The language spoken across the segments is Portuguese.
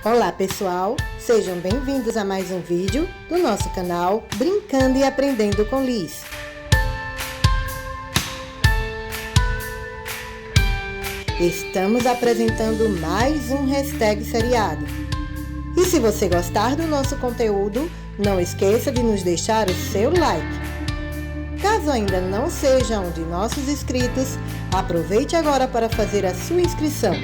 Olá pessoal, sejam bem-vindos a mais um vídeo do nosso canal Brincando e Aprendendo com Liz. Estamos apresentando mais um hashtag seriado. E se você gostar do nosso conteúdo, não esqueça de nos deixar o seu like. Caso ainda não seja um de nossos inscritos, aproveite agora para fazer a sua inscrição.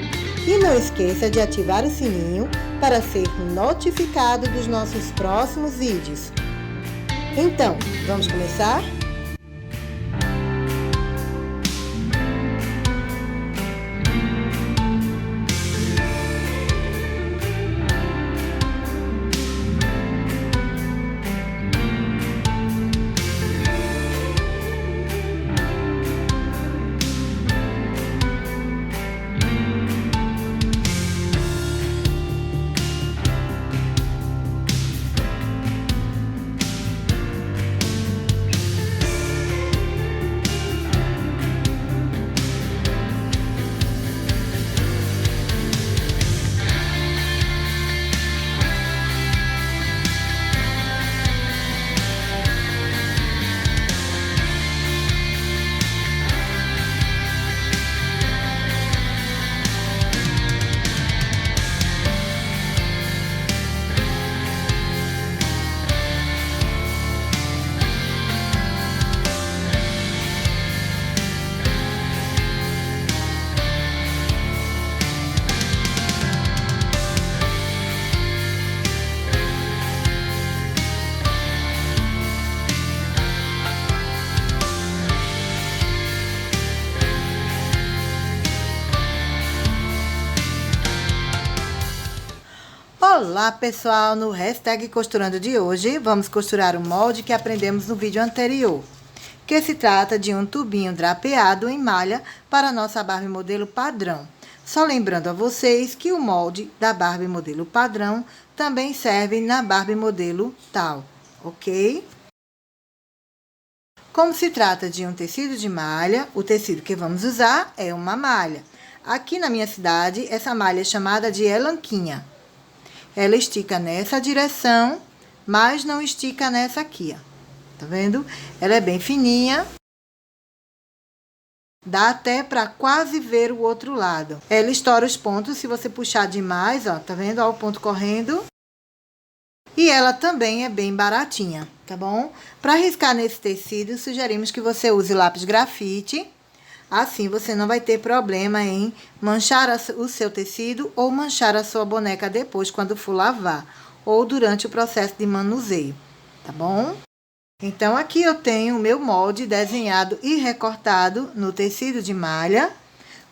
E não esqueça de ativar o sininho para ser notificado dos nossos próximos vídeos. Então, vamos começar? Olá pessoal, no hashtag costurando de hoje, vamos costurar o molde que aprendemos no vídeo anterior, que se trata de um tubinho drapeado em malha para a nossa Barbie modelo padrão. Só lembrando a vocês que o molde da Barbie modelo padrão também serve na Barbie modelo tal, ok? Como se trata de um tecido de malha, o tecido que vamos usar é uma malha. Aqui na minha cidade, essa malha é chamada de elanquinha. Ela estica nessa direção, mas não estica nessa aqui, ó. Tá vendo? Ela é bem fininha. Dá até para quase ver o outro lado. Ela estoura os pontos se você puxar demais, ó. Tá vendo? Ó, o ponto correndo. E ela também é bem baratinha, tá bom? Para riscar nesse tecido, sugerimos que você use lápis grafite. Assim, você não vai ter problema em manchar o seu tecido ou manchar a sua boneca depois, quando for lavar, ou durante o processo de manuseio, tá bom? Então, aqui eu tenho o meu molde desenhado e recortado no tecido de malha,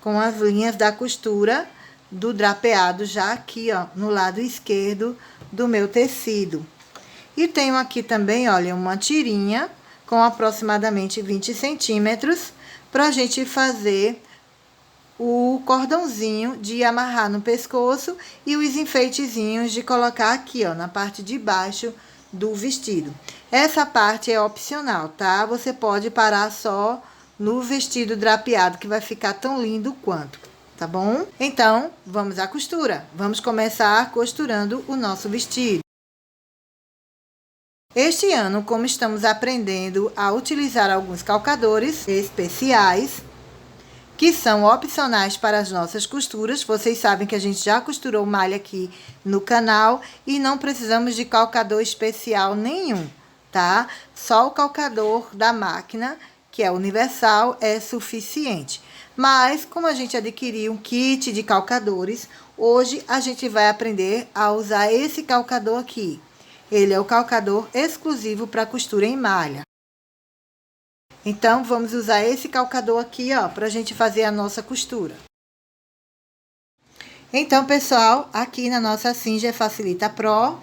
com as linhas da costura do drapeado já aqui, ó, no lado esquerdo do meu tecido. E tenho aqui também, olha, uma tirinha com aproximadamente 20 centímetros, pra gente fazer o cordãozinho de amarrar no pescoço e os enfeitezinhos de colocar aqui, ó, na parte de baixo do vestido. Essa parte é opcional, tá? Você pode parar só no vestido drapeado, que vai ficar tão lindo quanto, tá bom? Então, vamos à costura. Vamos começar costurando o nosso vestido. Este ano, como estamos aprendendo a utilizar alguns calcadores especiais, que são opcionais para as nossas costuras, vocês sabem que a gente já costurou malha aqui no canal e não precisamos de calcador especial nenhum, tá? Só o calcador da máquina, que é universal, é suficiente. Mas, como a gente adquiriu um kit de calcadores, hoje a gente vai aprender a usar esse calcador aqui. Ele é o calcador exclusivo para costura em malha. Então, vamos usar esse calcador aqui, ó, para a gente fazer a nossa costura. Então, pessoal, aqui na nossa Singer Facilita Pro,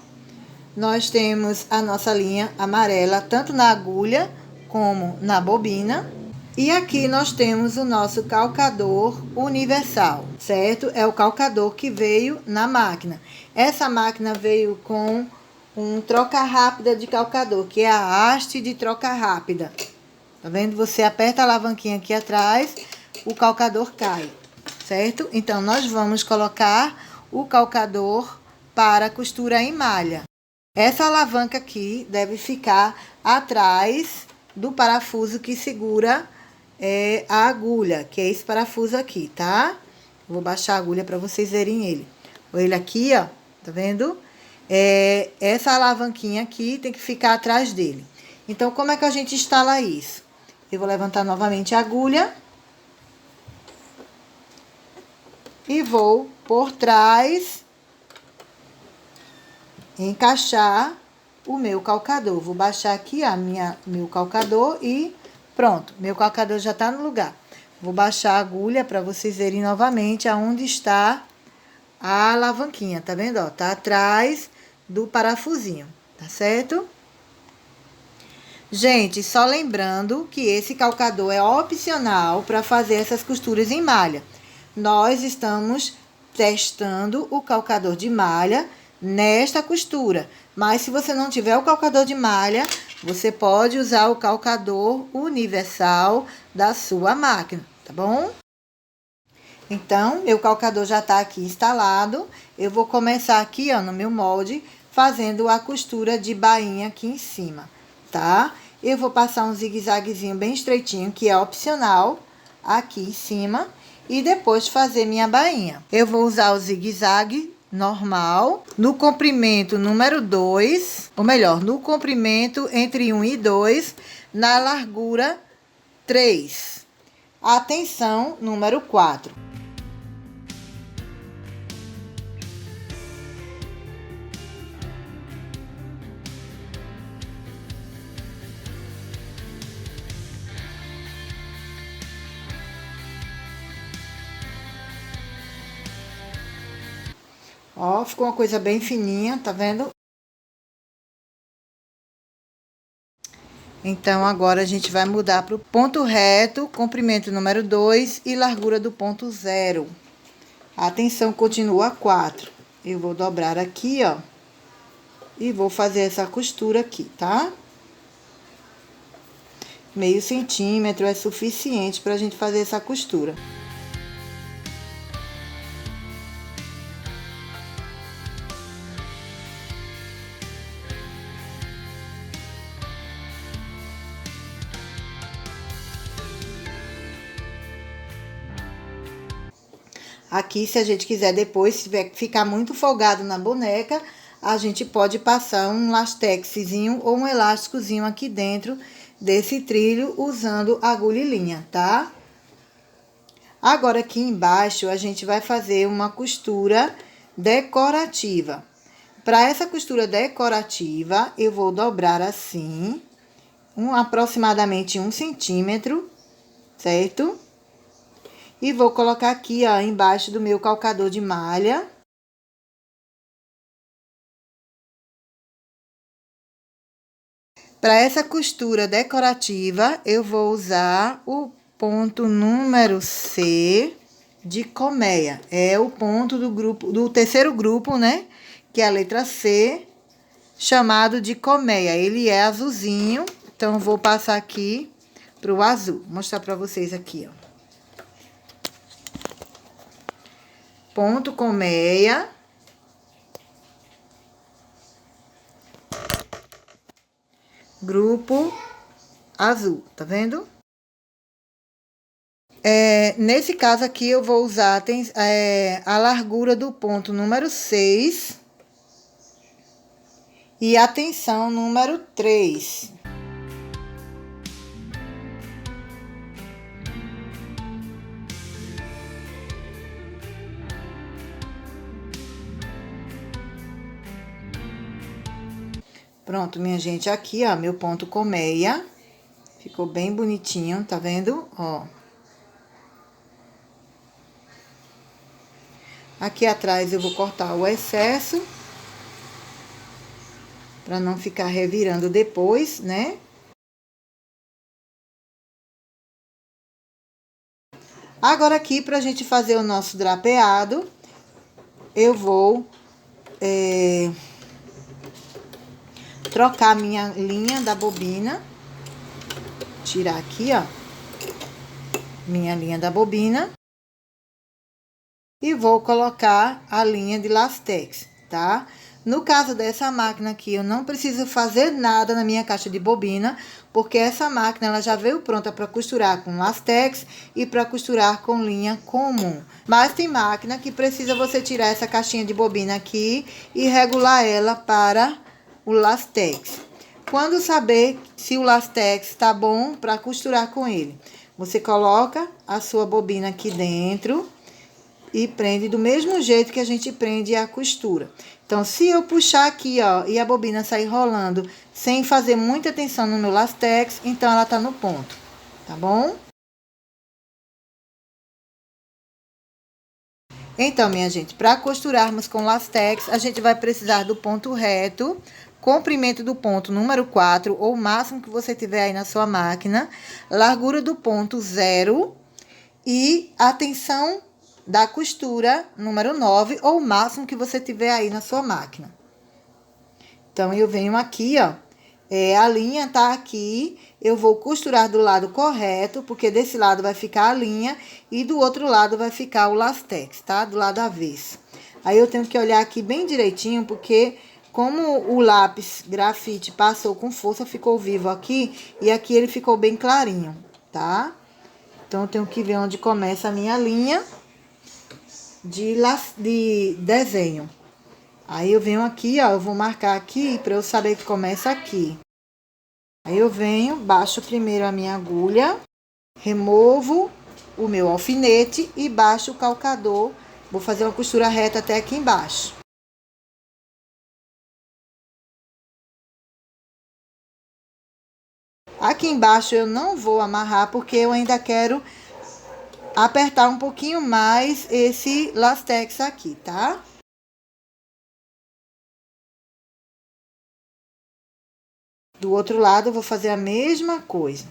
nós temos a nossa linha amarela, tanto na agulha como na bobina. E aqui nós temos o nosso calcador universal, certo? É o calcador que veio na máquina. Essa máquina veio com um troca rápida de calcador, que é a haste de troca rápida. Tá vendo? Você aperta a alavanquinha aqui atrás, o calcador cai, certo? Então, nós vamos colocar o calcador para costura em malha. Essa alavanca aqui deve ficar atrás do parafuso que segura a agulha, que é esse parafuso aqui, tá? Vou baixar a agulha para vocês verem ele. Ele aqui, ó, tá vendo? Essa alavanquinha aqui tem que ficar atrás dele. Então, como é que a gente instala isso? Eu vou levantar novamente a agulha. E vou por trás encaixar o meu calcador. Vou baixar aqui meu calcador e pronto. Meu calcador já tá no lugar. Vou baixar a agulha para vocês verem novamente aonde está a alavanquinha, tá vendo? Ó, tá atrás do parafusinho, tá certo? Gente, só lembrando que esse calcador é opcional para fazer essas costuras em malha. Nós estamos testando o calcador de malha nesta costura. Mas se você não tiver o calcador de malha, você pode usar o calcador universal da sua máquina, tá bom? Então, meu calcador já tá aqui instalado. Eu vou começar aqui, ó, no meu molde, fazendo a costura de bainha aqui em cima, tá? Eu vou passar um zigue-zaguezinho bem estreitinho, que é opcional, aqui em cima. E depois fazer minha bainha. Eu vou usar o zigue-zague normal, no comprimento número 2, ou melhor, no comprimento entre 1 e 2, na largura 3. Atenção, número 4. Ó, ficou uma coisa bem fininha, tá vendo? Então, agora a gente vai mudar para o ponto reto, comprimento número 2 e largura do ponto 0. Atenção, continua 4. Eu vou dobrar aqui, ó, e vou fazer essa costura aqui, tá? Meio centímetro é suficiente pra gente fazer essa costura. Aqui, se a gente quiser depois, se tiver que ficar muito folgado na boneca, a gente pode passar um lastexzinho ou um elásticozinho aqui dentro desse trilho, usando agulha e linha, tá? Agora, aqui embaixo, a gente vai fazer uma costura decorativa. Para essa costura decorativa, eu vou dobrar assim, aproximadamente 1 centímetro, certo? E vou colocar aqui, ó, embaixo do meu calcador de malha. Para essa costura decorativa, eu vou usar o ponto número C de colmeia. É o ponto do terceiro grupo, né? Que é a letra C, chamado de colmeia. Ele é azulzinho, então vou passar aqui pro azul. Vou mostrar para vocês aqui, ó. Ponto colmeia. Grupo azul, tá vendo? Nesse caso aqui, eu vou usar a largura do ponto número 6 e a tensão número 3. Pronto, minha gente, aqui, ó, meu ponto colmeia. Ficou bem bonitinho, tá vendo? Ó. Aqui atrás eu vou cortar o excesso, pra não ficar revirando depois, né? Agora aqui, pra gente fazer o nosso drapeado, eu vou trocar minha linha da bobina. Tirar aqui, ó, minha linha da bobina. E vou colocar a linha de lastex. tá? No caso dessa máquina aqui, eu não preciso fazer nada na minha caixa de bobina, porque essa máquina ela já veio pronta para costurar com lastex e para costurar com linha comum. Mas tem máquina que precisa você tirar essa caixinha de bobina aqui e regular ela para o lastex. Quando saber se o lastex tá bom para costurar com ele, você coloca a sua bobina aqui dentro e prende do mesmo jeito que a gente prende a costura. Então, se eu puxar aqui, ó, e a bobina sair rolando sem fazer muita tensão no meu lastex, então ela tá no ponto, tá bom? Então, minha gente, para costurarmos com lastex, a gente vai precisar do ponto reto, comprimento do ponto número 4, ou o máximo que você tiver aí na sua máquina, largura do ponto 0 e a tensão da costura número 9, ou o máximo que você tiver aí na sua máquina. Então, eu venho aqui, ó, a linha tá aqui, eu vou costurar do lado correto, porque desse lado vai ficar a linha e do outro lado vai ficar o lastex, tá? Do lado avesso. Aí, eu tenho que olhar aqui bem direitinho, porque como o lápis grafite passou com força, ficou vivo aqui, e aqui ele ficou bem clarinho, tá? Então, eu tenho que ver onde começa a minha linha de desenho. Aí, eu venho aqui, ó, eu vou marcar aqui pra eu saber que começa aqui. Aí, eu venho, baixo primeiro a minha agulha, removo o meu alfinete e baixo o calcador. Vou fazer uma costura reta até aqui embaixo. Aqui embaixo eu não vou amarrar, porque eu ainda quero apertar um pouquinho mais esse lastex aqui, tá? Do outro lado, eu vou fazer a mesma coisa.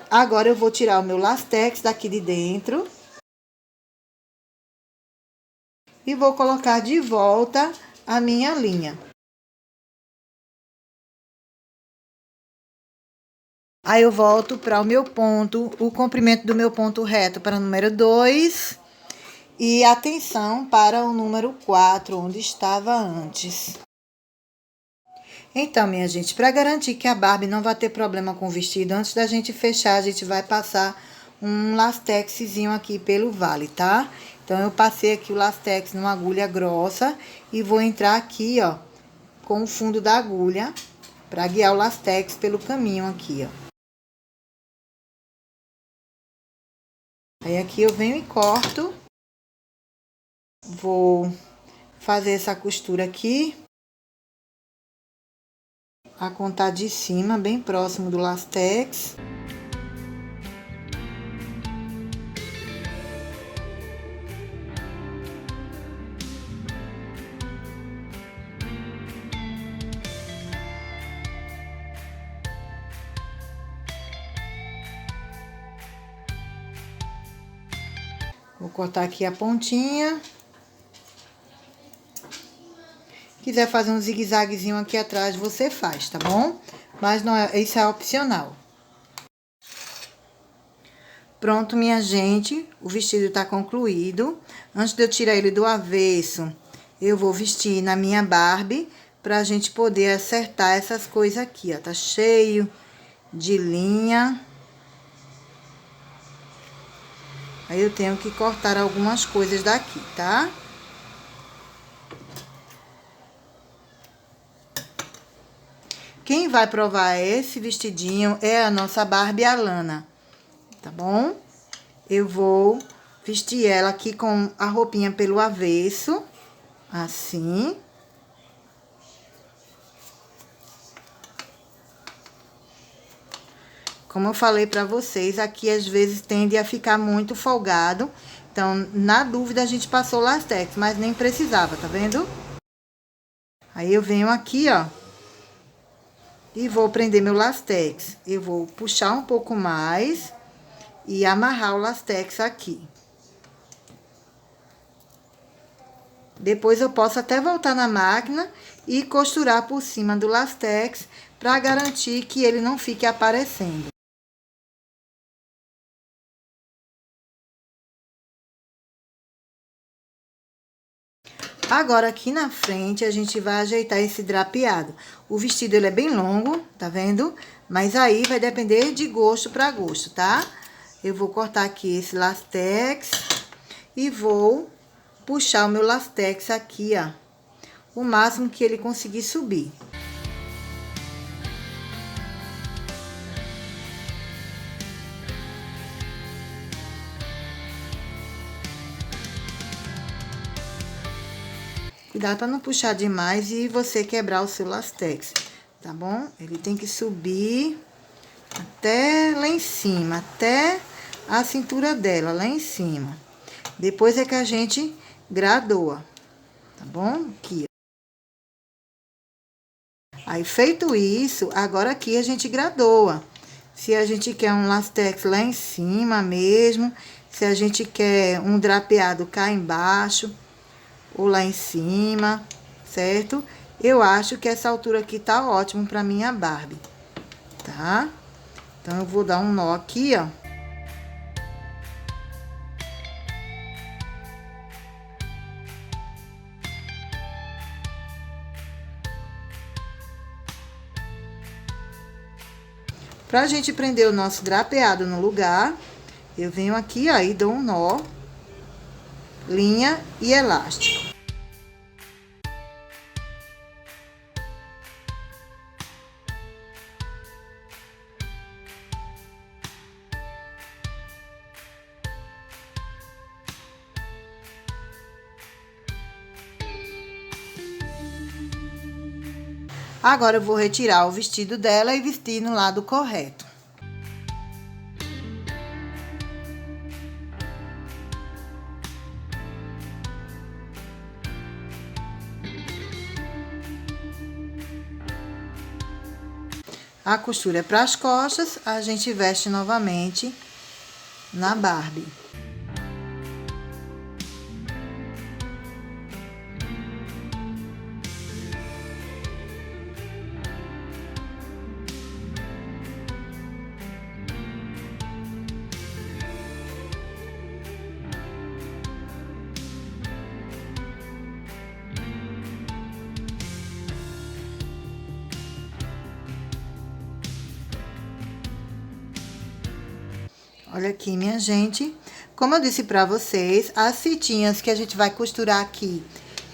Agora, eu vou tirar o meu lastex daqui de dentro. E vou colocar de volta a minha linha. Aí, eu volto para o meu ponto, o comprimento do meu ponto reto para o número 2. E a tensão para o número 4, onde estava antes. Então, minha gente, para garantir que a Barbie não vai ter problema com o vestido, antes da gente fechar, a gente vai passar um lastexzinho aqui pelo vale, tá? Então, eu passei aqui o lastex numa agulha grossa e vou entrar aqui, ó, com o fundo da agulha, para guiar o lastex pelo caminho aqui, ó. Aí, aqui eu venho e corto. Vou fazer essa costura aqui. A contar de cima, bem próximo do lastex. Vou cortar aqui a pontinha. Quiser fazer um zigue-zaguezinho aqui atrás, você faz, tá bom? Mas não é, isso é opcional. Pronto, minha gente, o vestido tá concluído. Antes de eu tirar ele do avesso, eu vou vestir na minha Barbie, pra gente poder acertar essas coisas aqui, ó. Tá cheio de linha. Aí, eu tenho que cortar algumas coisas daqui, tá? Quem vai provar esse vestidinho é a nossa Barbie Alana, tá bom? Eu vou vestir ela aqui com a roupinha pelo avesso, assim. Como eu falei pra vocês, aqui às vezes tende a ficar muito folgado. Então, na dúvida, a gente passou lastex, mas nem precisava, tá vendo? Aí, eu venho aqui, ó. E vou prender meu lastex. Eu vou puxar um pouco mais e amarrar o lastex aqui. Depois eu posso até voltar na máquina e costurar por cima do lastex para garantir que ele não fique aparecendo. Agora, aqui na frente, a gente vai ajeitar esse drapeado. O vestido, ele é bem longo, tá vendo? Mas aí vai depender de gosto para gosto, tá? Eu vou cortar aqui esse lastex e vou puxar o meu lastex aqui, ó, o máximo que ele conseguir subir. Cuidado para não puxar demais e você quebrar o seu lastex, tá bom? Ele tem que subir até lá em cima, até a cintura dela, lá em cima. Depois é que a gente gradoa, tá bom? Aqui. Aí, feito isso, agora aqui a gente gradoa. Se a gente quer um lastex lá em cima mesmo, se a gente quer um drapeado cá embaixo ou lá em cima, certo? Eu acho que essa altura aqui tá ótimo pra minha Barbie, tá? Então, eu vou dar um nó aqui, ó. Pra gente prender o nosso drapeado no lugar, eu venho aqui, ó, e dou um nó, linha e elástico. Agora, eu vou retirar o vestido dela e vestir no lado correto. A costura é para as costas, a gente veste novamente na Barbie. Olha aqui, minha gente, como eu disse pra vocês, as fitinhas que a gente vai costurar aqui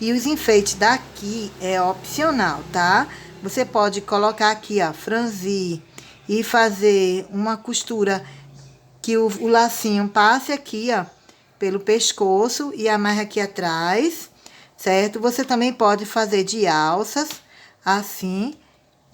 e os enfeites daqui é opcional, tá? Você pode colocar aqui, ó, franzir e fazer uma costura que o lacinho passe aqui, ó, pelo pescoço e amarre aqui atrás, certo? Você também pode fazer de alças, assim,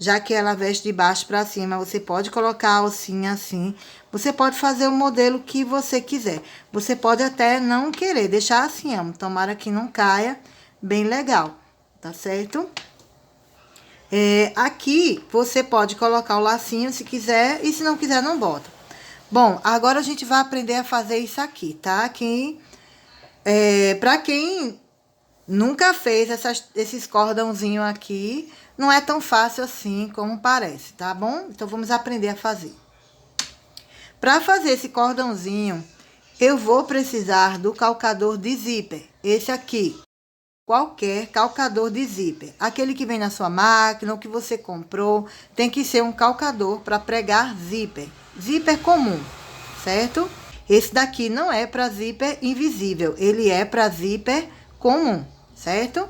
já que ela veste de baixo pra cima, você pode colocar a alcinha assim. Você pode fazer o modelo que você quiser. Você pode até não querer, deixar assim, ó. Tomara que não caia, bem legal, tá certo? Aqui, você pode colocar o lacinho se quiser, e se não quiser, não bota. Bom, agora a gente vai aprender a fazer isso aqui, tá? Pra quem nunca fez esses cordãozinhos aqui, não é tão fácil assim como parece, tá bom? Então, vamos aprender a fazer. Para fazer esse cordãozinho, eu vou precisar do calcador de zíper. Esse aqui. Qualquer calcador de zíper. Aquele que vem na sua máquina, ou que você comprou, tem que ser um calcador para pregar zíper. Zíper comum, certo? Esse daqui não é para zíper invisível, ele é para zíper comum, certo?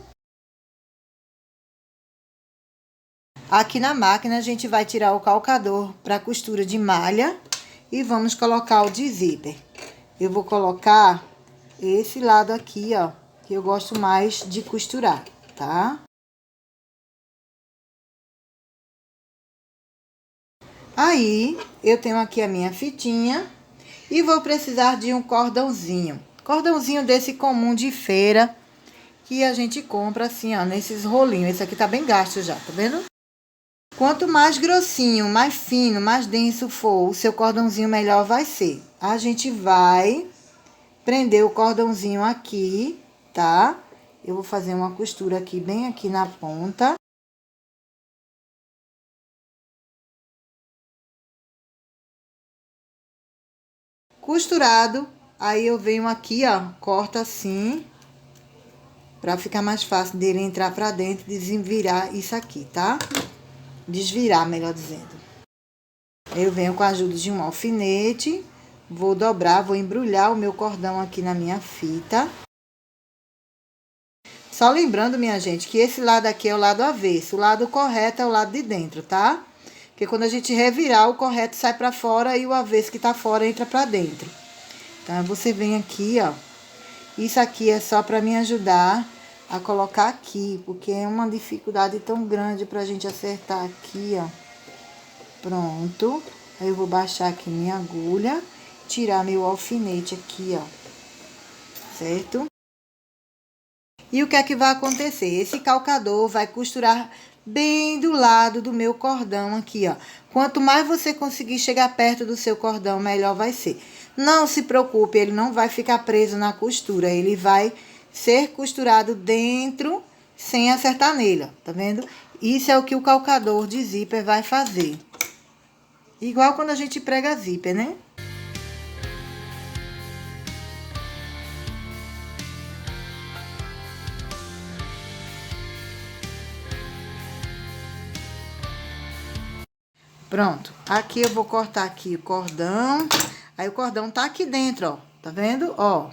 Aqui na máquina, a gente vai tirar o calcador para costura de malha e vamos colocar o de zíper. Eu vou colocar esse lado aqui, ó, que eu gosto mais de costurar, tá? Aí, eu tenho aqui a minha fitinha e vou precisar de um cordãozinho. Cordãozinho desse comum de feira, que a gente compra assim, ó, nesses rolinhos. Esse aqui tá bem gasto já, tá vendo? Quanto mais grossinho, mais fino, mais denso for o seu cordãozinho, melhor vai ser. A gente vai prender o cordãozinho aqui, tá? Eu vou fazer uma costura aqui, bem aqui na ponta. Costurado, aí eu venho aqui, ó, corto assim, pra ficar mais fácil dele entrar pra dentro e desvirar isso aqui, tá? Desvirar, melhor dizendo. Eu venho com a ajuda de um alfinete, vou dobrar, vou embrulhar o meu cordão aqui na minha fita. Só lembrando, minha gente, que esse lado aqui é o lado avesso, o lado correto é o lado de dentro, tá? Porque quando a gente revirar, o correto sai pra fora e o avesso que tá fora entra pra dentro. Então, você vem aqui, ó. Isso aqui é só pra me ajudar a colocar aqui, porque é uma dificuldade tão grande pra gente acertar aqui, ó. Pronto. Aí, eu vou baixar aqui minha agulha, tirar meu alfinete aqui, ó. Certo? E o que é que vai acontecer? Esse calcador vai costurar bem do lado do meu cordão aqui, ó. Quanto mais você conseguir chegar perto do seu cordão, melhor vai ser. Não se preocupe, ele não vai ficar preso na costura, ele vai ser costurado dentro, sem acertar nele, ó, tá vendo? Isso é o que o calcador de zíper vai fazer. Igual quando a gente prega zíper, né? Pronto, aqui eu vou cortar aqui o cordão, aí o cordão tá aqui dentro, ó, tá vendo? Ó,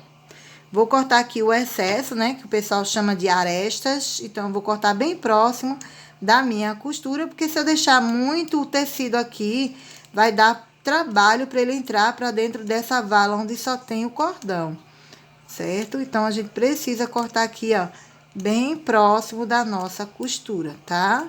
vou cortar aqui o excesso, né, que o pessoal chama de arestas, então eu vou cortar bem próximo da minha costura, porque se eu deixar muito o tecido aqui, vai dar trabalho para ele entrar para dentro dessa vala onde só tem o cordão, certo? Então, a gente precisa cortar aqui, ó, bem próximo da nossa costura, tá?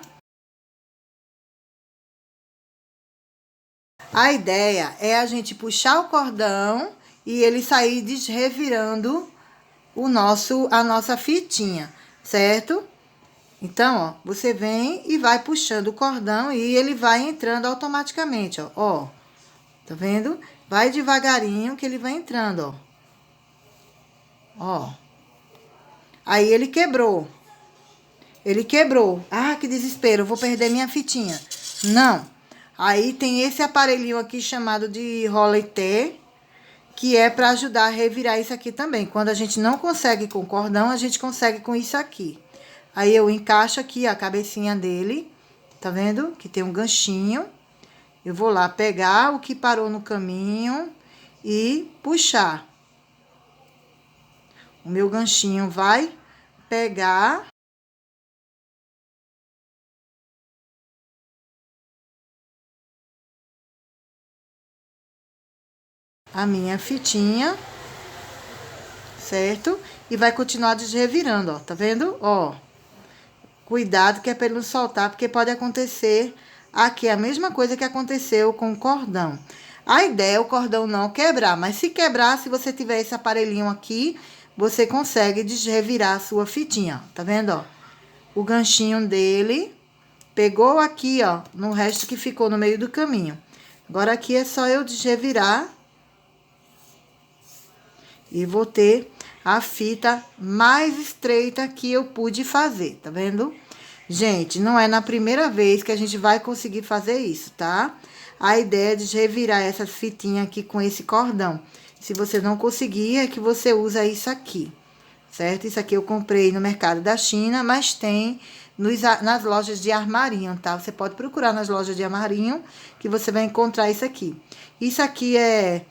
A ideia é a gente puxar o cordão e ele sair desrevirando a nossa fitinha, certo? Então, ó, você vem e vai puxando o cordão e ele vai entrando automaticamente, ó. Ó, tá vendo? Vai devagarinho que ele vai entrando, ó. Ó. Aí, ele quebrou. Ele quebrou. Ah, que desespero, eu vou perder minha fitinha. Não. Aí, tem esse aparelhinho aqui chamado de roleté, que é para ajudar a revirar isso aqui também. Quando a gente não consegue com cordão, a gente consegue com isso aqui. Aí, eu encaixo aqui a cabecinha dele, tá vendo? Que tem um ganchinho. Eu vou lá pegar o que parou no caminho e puxar. O meu ganchinho vai pegar a minha fitinha, certo? E vai continuar desrevirando, ó, tá vendo? Ó, cuidado que é para ele não soltar, porque pode acontecer aqui a mesma coisa que aconteceu com o cordão. A ideia é o cordão não quebrar, mas se quebrar, se você tiver esse aparelhinho aqui, você consegue desrevirar a sua fitinha, ó, tá vendo, ó? O ganchinho dele pegou aqui, ó, no resto que ficou no meio do caminho. Agora, aqui é só eu desrevirar e vou ter a fita mais estreita que eu pude fazer, tá vendo? Gente, não é na primeira vez que a gente vai conseguir fazer isso, tá? A ideia é de revirar essas fitinhas aqui com esse cordão. Se você não conseguir, é que você usa isso aqui, certo? Isso aqui eu comprei no mercado da China, mas tem nas lojas de armarinho, tá? Você pode procurar nas lojas de armarinho que você vai encontrar isso aqui. Isso aqui é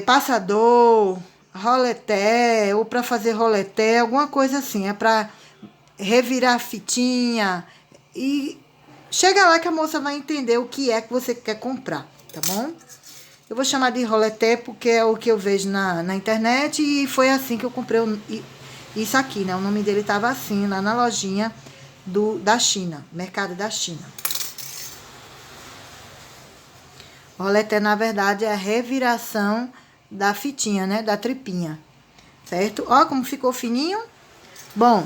passador, roleté, ou para fazer roleté, alguma coisa assim. É para revirar a fitinha e chega lá que a moça vai entender o que é que você quer comprar, tá bom? Eu vou chamar de roleté porque é o que eu vejo na internet e foi assim que eu comprei isso aqui, né? O nome dele tava assim, lá na lojinha da China, mercado da China. Roleté, na verdade, é a reviração da fitinha, né? Da tripinha, certo? Ó como ficou fininho. Bom,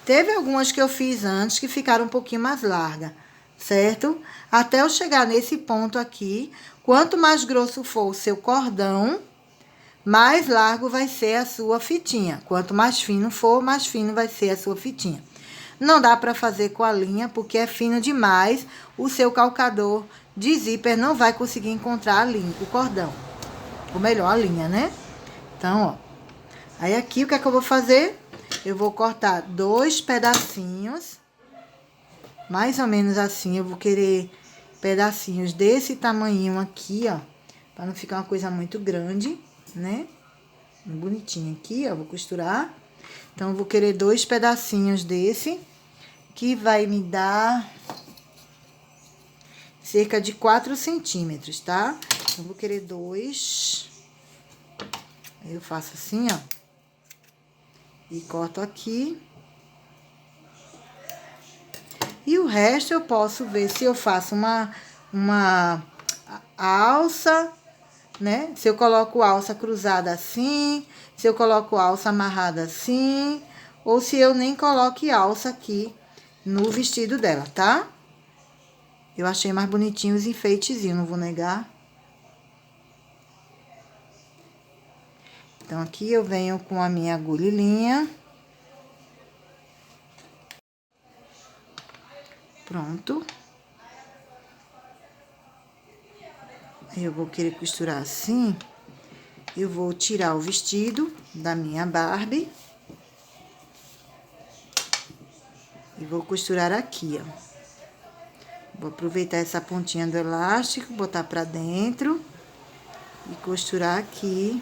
teve algumas que eu fiz antes que ficaram um pouquinho mais largas, certo? Até eu chegar nesse ponto aqui, quanto mais grosso for o seu cordão, mais largo vai ser a sua fitinha. Quanto mais fino for, mais fino vai ser a sua fitinha. Não dá para fazer com a linha, porque é fino demais. O seu calcador de zíper não vai conseguir encontrar a linha, o cordão. Ou melhor, a linha, né? Então, ó. Aí, aqui, o que é que eu vou fazer? Eu vou cortar 2 pedacinhos. Mais ou menos assim. Eu vou querer pedacinhos desse tamanho aqui, ó. Pra não ficar uma coisa muito grande, né? Bonitinho aqui, ó. Vou costurar. Então, eu vou querer 2 pedacinhos desse. Que vai me dar cerca de 4 centímetros, tá? Eu vou querer 2. Aí, eu faço assim, ó. E corto aqui. E o resto eu posso ver se eu faço uma alça, né? Se eu coloco alça cruzada assim, se eu coloco alça amarrada assim, ou se eu nem coloque alça aqui no vestido dela, tá? Eu achei mais bonitinho os enfeitezinhos, não vou negar. Então, aqui eu venho com a minha agulha e linha. Pronto. Eu vou querer costurar assim. Eu vou tirar o vestido da minha Barbie. E vou costurar aqui, ó. Vou aproveitar essa pontinha do elástico, botar pra dentro. E costurar aqui.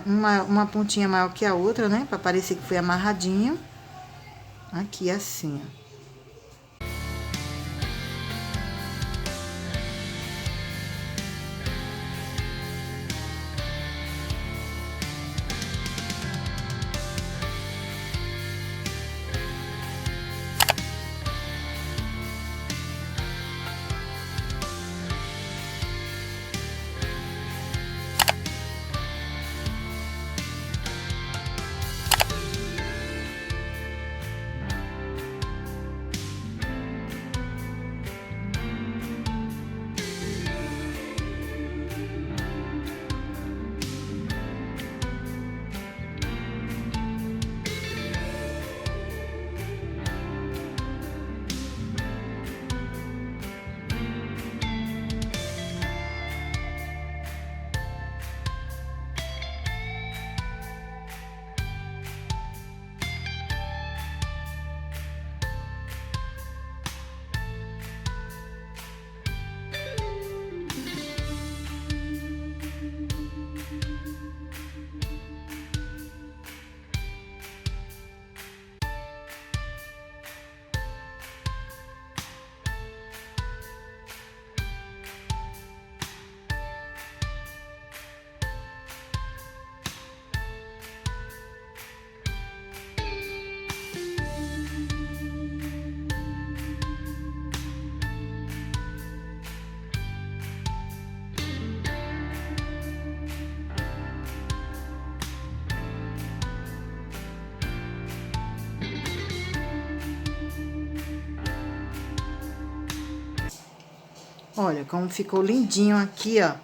Uma pontinha maior que a outra, né? Pra parecer que foi amarradinho. Aqui, assim, ó. Olha como ficou lindinho aqui, ó,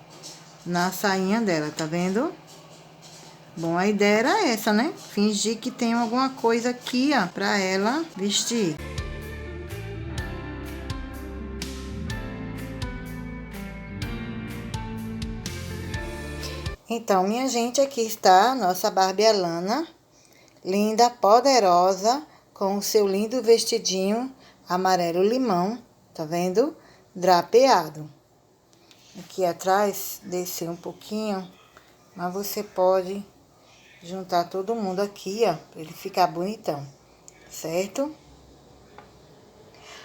na sainha dela, tá vendo? Bom, a ideia era essa, né? Fingir que tem alguma coisa aqui, ó, pra ela vestir. Então, minha gente, aqui está a nossa Barbie Alana, linda, poderosa, com o seu lindo vestidinho amarelo limão, tá vendo? Drapeado. Aqui atrás, descer um pouquinho, mas você pode juntar todo mundo aqui, ó, pra ele ficar bonitão, certo?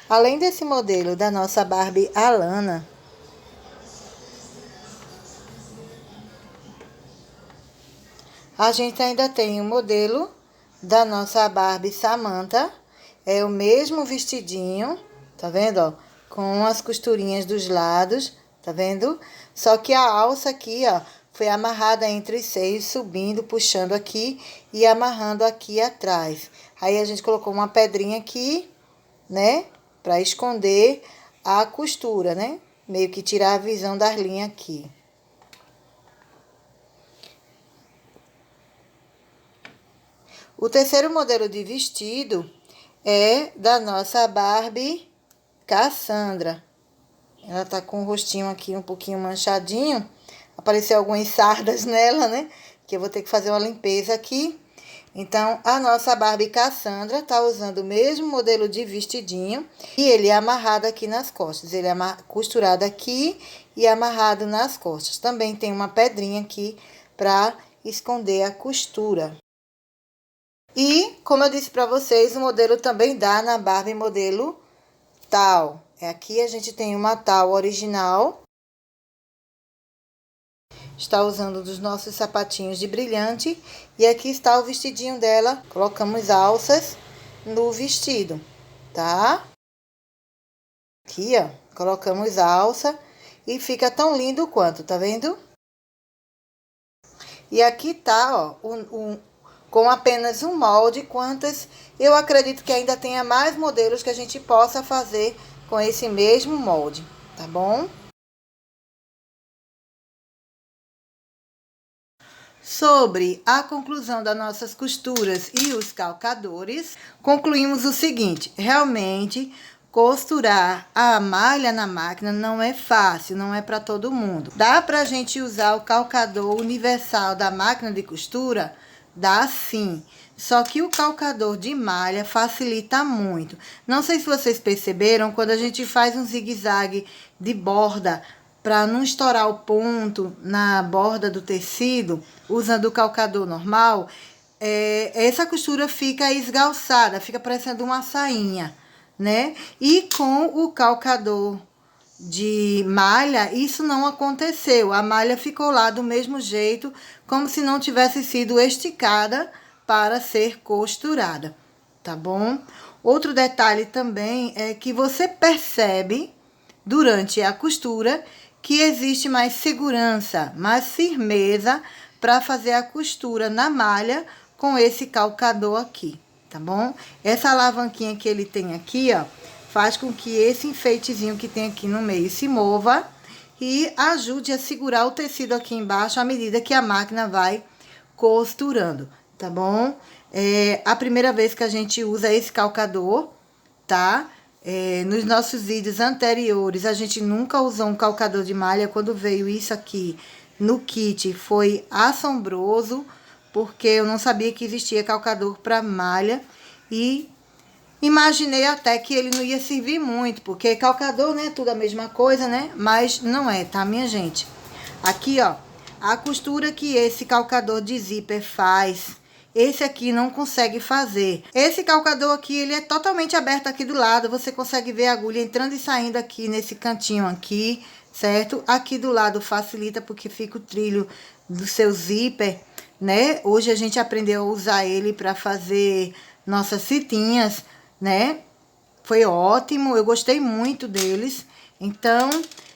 Além desse modelo da nossa Barbie Alana, a gente ainda tem o modelo da nossa Barbie Samantha. É o mesmo vestidinho, tá vendo, ó? Com as costurinhas dos lados, tá vendo? Só que a alça aqui, ó, foi amarrada entre os seios, subindo, puxando aqui e amarrando aqui atrás. Aí, a gente colocou uma pedrinha aqui né? Para esconder a costura, né? Meio que tirar a visão das linhas aqui. O terceiro modelo de vestido é da nossa Barbie Cassandra. Ela tá com o rostinho aqui um pouquinho manchadinho. Apareceu algumas sardas nela, né? Que eu vou ter que fazer uma limpeza aqui. Então, a nossa Barbie Cassandra tá usando o mesmo modelo de vestidinho. E ele é amarrado aqui nas costas. Ele é costurado aqui e amarrado nas costas. Também tem uma pedrinha aqui para esconder a costura. E, como eu disse para vocês, o modelo também dá na Barbie modelo tal. Aqui a gente tem uma tal original. Está usando dos nossos sapatinhos de brilhante. E aqui está o vestidinho dela. Colocamos alças no vestido, tá? Aqui, ó, colocamos alça e fica tão lindo quanto, tá vendo? E aqui tá, ó, com apenas um molde, quantas eu acredito que ainda tenha mais modelos que a gente possa fazer com esse mesmo molde, tá bom? Sobre a conclusão das nossas costuras e os calcadores, concluímos o seguinte: realmente costurar a malha na máquina não é fácil, não é para todo mundo. Dá pra gente usar o calcador universal da máquina de costura? Dá sim. Só que o calcador de malha facilita muito. Não sei se vocês perceberam, quando a gente faz um zigue-zague de borda, para não estourar o ponto na borda do tecido, usando o calcador normal, essa costura fica esgalçada, fica parecendo uma sainha, né? E com o calcador de malha, isso não aconteceu. A malha ficou lá do mesmo jeito, como se não tivesse sido esticada para ser costurada, tá bom? Outro detalhe também é que você percebe durante a costura que existe mais segurança, mais firmeza para fazer a costura na malha com esse calcador aqui, tá bom? Essa alavanquinha que ele tem aqui, ó, faz com que esse enfeitezinho que tem aqui no meio se mova e ajude a segurar o tecido aqui embaixo à medida que a máquina vai costurando, tá bom? É a primeira vez que a gente usa esse calcador, tá? Nos nossos vídeos anteriores, a gente nunca usou um calcador de malha. Quando veio isso aqui no kit, foi assombroso, porque eu não sabia que existia calcador para malha e imaginei até que ele não ia servir muito, porque calcador, né, tudo a mesma coisa, né? Mas não é, tá, minha gente? Aqui, ó, a costura que esse calcador de zíper faz, esse aqui não consegue fazer. Esse calcador aqui, ele é totalmente aberto aqui do lado. Você consegue ver a agulha entrando e saindo aqui nesse cantinho aqui, certo? Aqui do lado facilita porque fica o trilho do seu zíper, né? Hoje a gente aprendeu a usar ele para fazer nossas fitinhas, né? Foi ótimo, eu gostei muito deles. Então,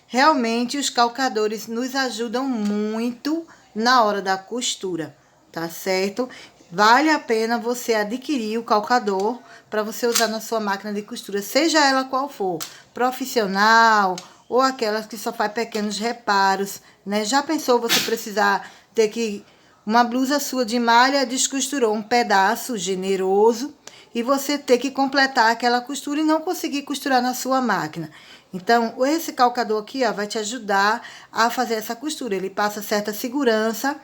realmente os calcadores nos ajudam muito na hora da costura, tá certo? Vale a pena você adquirir o calcador para você usar na sua máquina de costura, seja ela qual for, profissional ou aquelas que só faz pequenos reparos, né? Já pensou você precisar ter que uma blusa sua de malha descosturou um pedaço generoso e você ter que completar aquela costura e não conseguir costurar na sua máquina? Então, esse calcador aqui, ó, vai te ajudar a fazer essa costura. Ele passa certa segurança.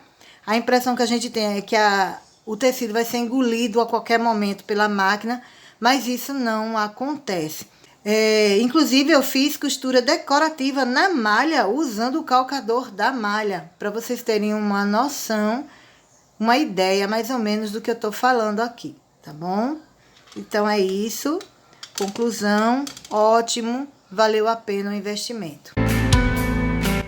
A impressão que a gente tem é que o tecido vai ser engolido a qualquer momento pela máquina, mas isso não acontece. Inclusive, eu fiz costura decorativa na malha usando o calcador da malha, para vocês terem uma noção, uma ideia mais ou menos do que eu tô falando aqui, tá bom? Então, é isso. Conclusão, ótimo, valeu a pena o investimento.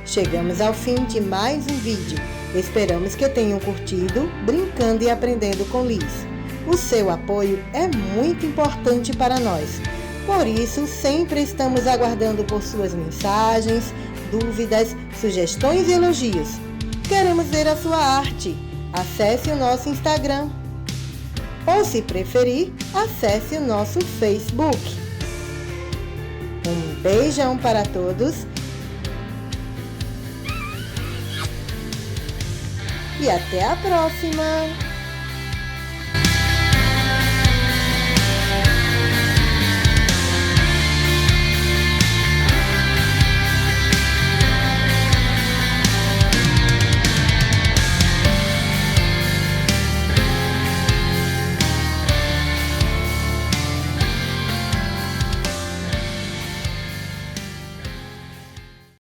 Chegamos ao fim de mais um vídeo. Esperamos que tenham curtido, brincando e aprendendo com Liz. O seu apoio é muito importante para nós. Por isso, sempre estamos aguardando por suas mensagens, dúvidas, sugestões e elogios. Queremos ver a sua arte. Acesse o nosso Instagram. Ou, se preferir, acesse o nosso Facebook. Um beijão para todos e até a próxima!